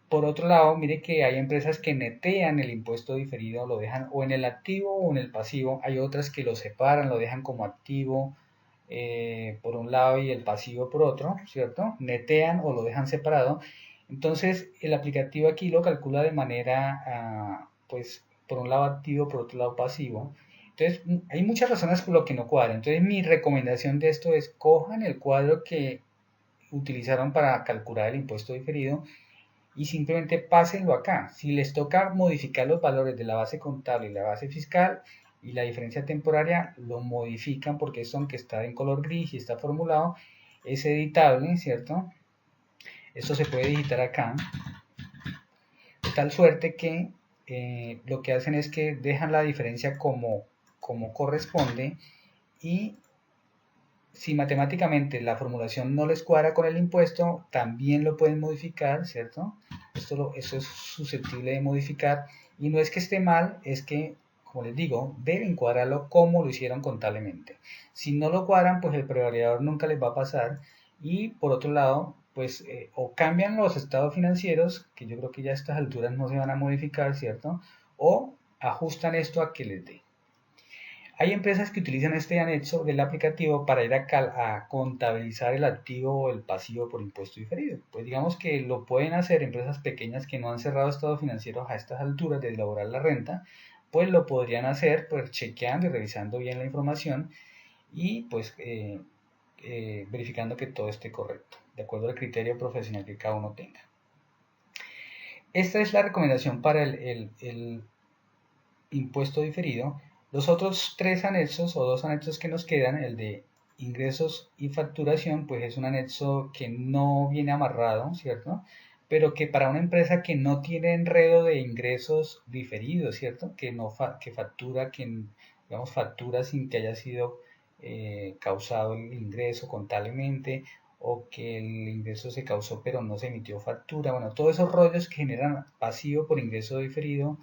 Por otro lado, mire que hay empresas que netean el impuesto diferido, lo dejan o en el activo o en el pasivo. Hay otras que lo separan, lo dejan como activo por un lado y el pasivo por otro, ¿cierto? Netean o lo dejan separado. Entonces, el aplicativo aquí lo calcula de manera, pues, por un lado activo, por otro lado pasivo. Entonces, hay muchas razones por lo que no cuadra. Entonces, mi recomendación de esto es cojan el cuadro que utilizaron para calcular el impuesto diferido y simplemente pásenlo acá. Si les toca modificar los valores de la base contable y la base fiscal y la diferencia temporaria, lo modifican porque esto, aunque está en color gris y está formulado, es editable, ¿cierto? Esto se puede digitar acá, de tal suerte que lo que hacen es que dejan la diferencia como corresponde y si matemáticamente la formulación no les cuadra con el impuesto, también lo pueden modificar, ¿cierto? Eso es susceptible de modificar y no es que esté mal, es que, como les digo, deben cuadrarlo como lo hicieron contablemente. Si no lo cuadran, pues el prevariador nunca les va a pasar y por otro lado, pues o cambian los estados financieros, que yo creo que ya a estas alturas no se van a modificar, ¿cierto? O ajustan esto a que les dé. Hay empresas que utilizan este anexo del aplicativo para ir a contabilizar el activo o el pasivo por impuesto diferido. Pues digamos que lo pueden hacer empresas pequeñas que no han cerrado estados financieros a estas alturas de elaborar la renta, pues lo podrían hacer pues chequeando y revisando bien la información y pues verificando que todo esté correcto, de acuerdo al criterio profesional que cada uno tenga. Esta es la recomendación para el impuesto diferido. Los otros tres anexos o dos anexos que nos quedan, el de ingresos y facturación, pues es un anexo que no viene amarrado, ¿cierto? Pero que para una empresa que no tiene enredo de ingresos diferidos, ¿cierto? Que no que factura, que digamos factura sin que haya sido causado el ingreso contablemente, o que el ingreso se causó pero no se emitió factura. Bueno, todos esos rollos que generan pasivo por ingreso diferido,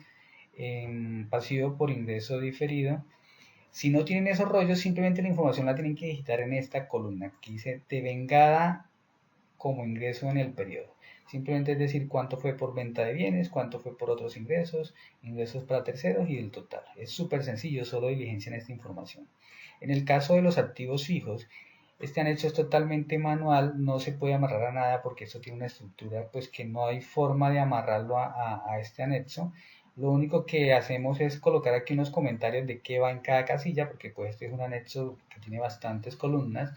pasivo por ingreso diferido. Si no tienen esos rollos, simplemente la información la tienen que digitar en esta columna que dice devengada como ingreso en el periodo. Simplemente es decir cuánto fue por venta de bienes, cuánto fue por otros ingresos, ingresos para terceros y el total. Es súper sencillo, solo diligencian esta información. En el caso de los activos fijos, este anexo es totalmente manual, no se puede amarrar a nada porque esto tiene una estructura pues que no hay forma de amarrarlo a este anexo. Lo único que hacemos es colocar aquí unos comentarios de qué va en cada casilla, porque pues este es un anexo que tiene bastantes columnas.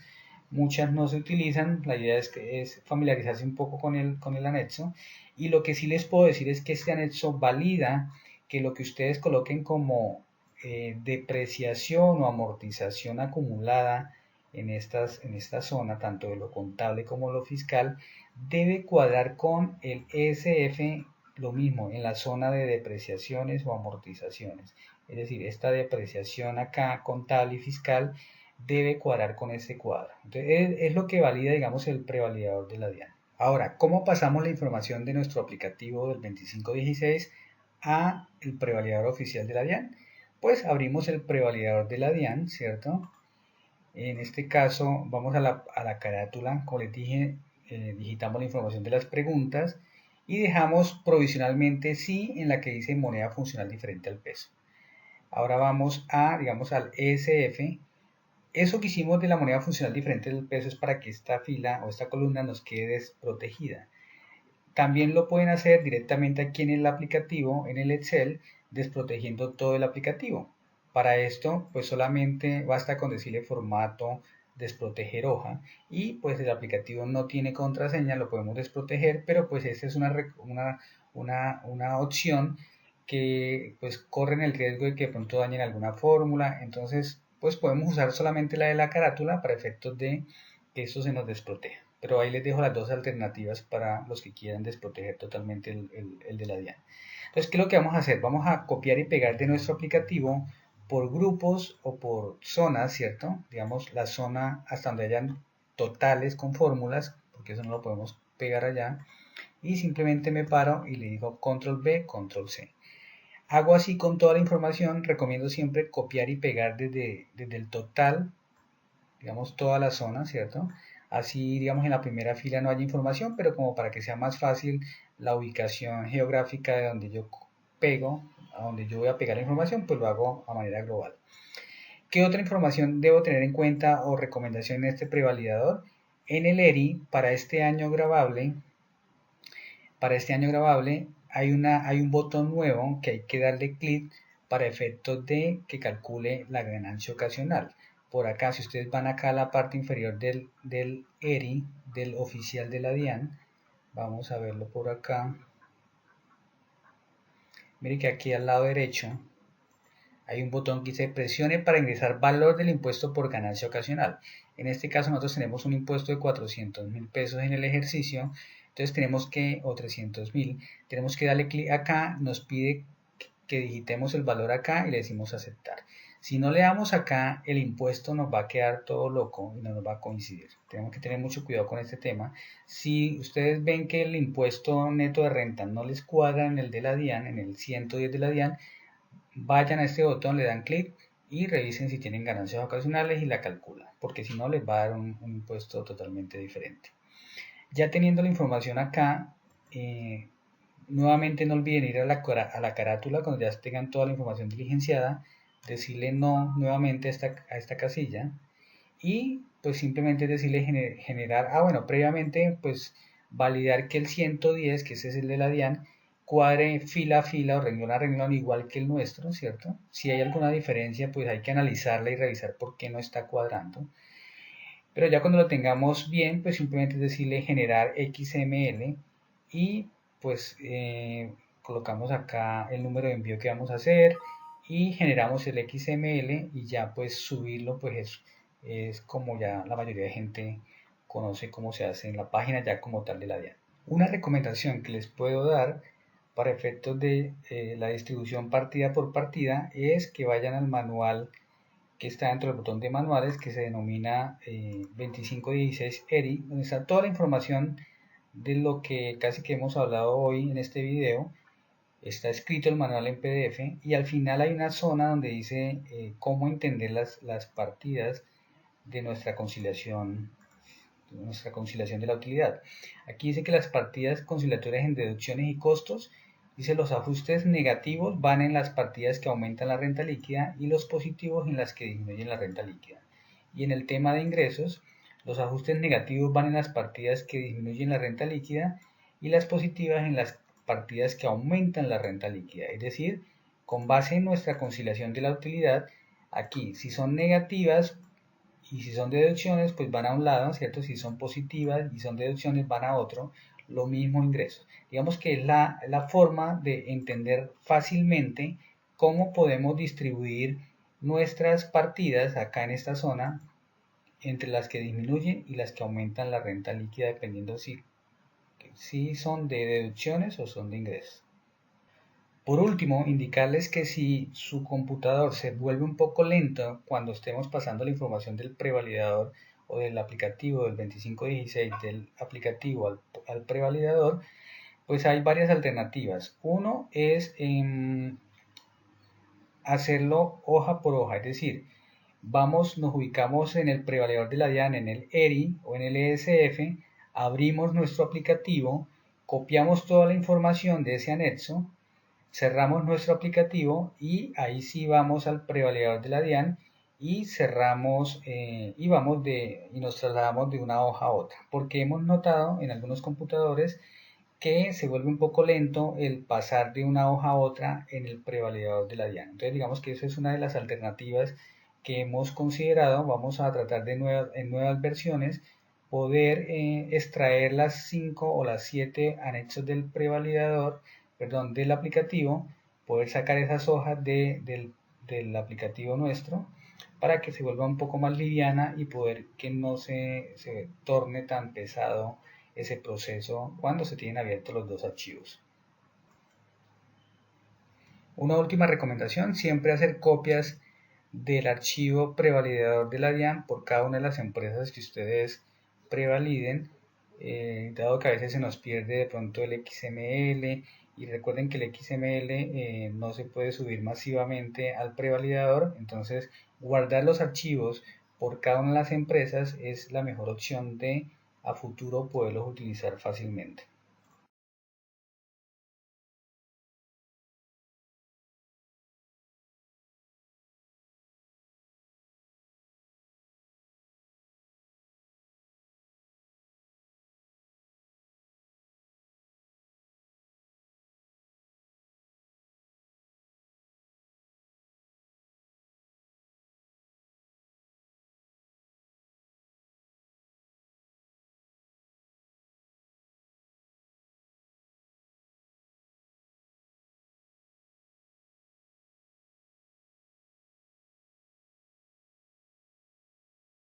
Muchas no se utilizan, la idea es familiarizarse un poco con el anexo. Y lo que sí les puedo decir es que este anexo valida que lo que ustedes coloquen como depreciación o amortización acumulada en esta zona, tanto de lo contable como lo fiscal, debe cuadrar con el ESF, lo mismo, en la zona de depreciaciones o amortizaciones. Es decir, esta depreciación acá, contable y fiscal, debe cuadrar con este cuadro. Entonces, es lo que valida, digamos, el prevalidador de la DIAN. Ahora, ¿cómo pasamos la información de nuestro aplicativo del 2516 a el prevalidador oficial de la DIAN? Pues abrimos el prevalidador de la DIAN, ¿cierto? En este caso vamos a la carátula, como les dije, digitamos la información de las preguntas y dejamos provisionalmente sí en la que dice moneda funcional diferente al peso. Ahora vamos digamos, al ESF. Eso que hicimos de la moneda funcional diferente al peso es para que esta fila o esta columna nos quede desprotegida. También lo pueden hacer directamente aquí en el aplicativo, en el Excel, desprotegiendo todo el aplicativo. Para esto, pues solamente basta con decirle formato desproteger hoja y pues el aplicativo no tiene contraseña, lo podemos desproteger, pero pues esta es una opción que pues corren el riesgo de que de pronto dañen alguna fórmula. Entonces pues podemos usar solamente la de la carátula para efectos de que esto se nos desproteja. Pero ahí les dejo las dos alternativas para los que quieran desproteger totalmente el de la DIAN. Entonces, ¿qué es lo que vamos a hacer? Vamos a copiar y pegar de nuestro aplicativo por grupos o por zonas, ¿cierto? Digamos, la zona hasta donde hayan totales con fórmulas, porque eso no lo podemos pegar allá. Y simplemente me paro y le digo control B, control C. Hago así con toda la información. Recomiendo siempre copiar y pegar desde el total, digamos, toda la zona, ¿cierto? Así, digamos, en la primera fila no hay información, pero como para que sea más fácil la ubicación geográfica de donde yo pego, a donde yo voy a pegar la información, pues lo hago a manera global. ¿Qué otra información debo tener en cuenta o recomendación en este prevalidador? En el ERI, para este año grabable hay un botón nuevo que hay que darle clic para efectos de que calcule la ganancia ocasional. Por acá, si ustedes van acá a la parte inferior del ERI, del oficial de la DIAN, vamos a verlo por acá. Miren que aquí al lado derecho hay un botón que dice presione para ingresar valor del impuesto por ganancia ocasional. En este caso nosotros tenemos un impuesto de 400.000 pesos en el ejercicio, entonces tenemos que, o 300.000, tenemos que darle clic acá, nos pide que digitemos el valor acá y le decimos aceptar. Si no le damos acá, el impuesto nos va a quedar todo loco y no nos va a coincidir. Tenemos que tener mucho cuidado con este tema. Si ustedes ven que el impuesto neto de renta no les cuadra en el de la DIAN, en el 110 de la DIAN, vayan a este botón, le dan clic y revisen si tienen ganancias ocasionales y la calculan, porque si no les va a dar un impuesto totalmente diferente. Ya teniendo la información acá, nuevamente no olviden ir a la carátula cuando ya tengan toda la información diligenciada, decirle no nuevamente a esta casilla y pues simplemente decirle generar, bueno, previamente pues validar que el 110, que ese es el de la DIAN, cuadre fila a fila o renglón a renglón igual que el nuestro, ¿cierto? Si hay alguna diferencia, pues hay que analizarla y revisar por qué no está cuadrando. Pero ya cuando lo tengamos bien, pues simplemente decirle generar XML y pues colocamos acá el número de envío que vamos a hacer y generamos el XML y ya pues subirlo pues es como ya la mayoría de gente conoce cómo se hace en la página ya como tal de la DIAN. Una recomendación que les puedo dar para efectos de la distribución partida por partida es que vayan al manual que está dentro del botón de manuales que se denomina 2516 ERI, donde está toda la información de lo que casi que hemos hablado hoy en este video. Está escrito el manual en PDF y al final hay una zona donde dice cómo entender las partidas de nuestra conciliación de la utilidad. Aquí dice que las partidas conciliatorias en deducciones y costos, dice los ajustes negativos van en las partidas que aumentan la renta líquida y los positivos en las que disminuyen la renta líquida. Y en el tema de ingresos, los ajustes negativos van en las partidas que disminuyen la renta líquida y las positivas en las partidas que aumentan la renta líquida. Es decir, con base en nuestra conciliación de la utilidad, aquí si son negativas y si son deducciones, pues van a un lado, ¿cierto? Si son positivas y son deducciones, van a otro. Lo mismo ingresos. Digamos que es la forma de entender fácilmente cómo podemos distribuir nuestras partidas acá en esta zona entre las que disminuyen y las que aumentan la renta líquida dependiendo si son de deducciones o son de ingresos. Por último, indicarles que si su computador se vuelve un poco lento cuando estemos pasando la información del prevalidador o del aplicativo del 2516 del aplicativo al prevalidador, pues hay varias alternativas. Uno es hacerlo hoja por hoja, es decir, nos ubicamos en el prevalidador de la DIAN, en el ERI o en el ESF, abrimos nuestro aplicativo, copiamos toda la información de ese anexo, cerramos nuestro aplicativo y ahí sí vamos al prevalidador de la DIAN y cerramos y nos trasladamos de una hoja a otra, porque hemos notado en algunos computadores que se vuelve un poco lento el pasar de una hoja a otra en el prevalidador de la DIAN. Entonces digamos que esa es una de las alternativas que hemos considerado. Vamos a tratar en nuevas versiones poder extraer las 5 o las 7 anexos del del aplicativo, poder sacar esas hojas del aplicativo nuestro para que se vuelva un poco más liviana y poder que no se torne tan pesado ese proceso cuando se tienen abiertos los dos archivos. Una última recomendación, siempre hacer copias del archivo prevalidador de la DIAN por cada una de las empresas que ustedes prevaliden, dado que a veces se nos pierde de pronto el XML, y recuerden que el XML no se puede subir masivamente al prevalidador, entonces guardar los archivos por cada una de las empresas es la mejor opción de a futuro poderlos utilizar fácilmente.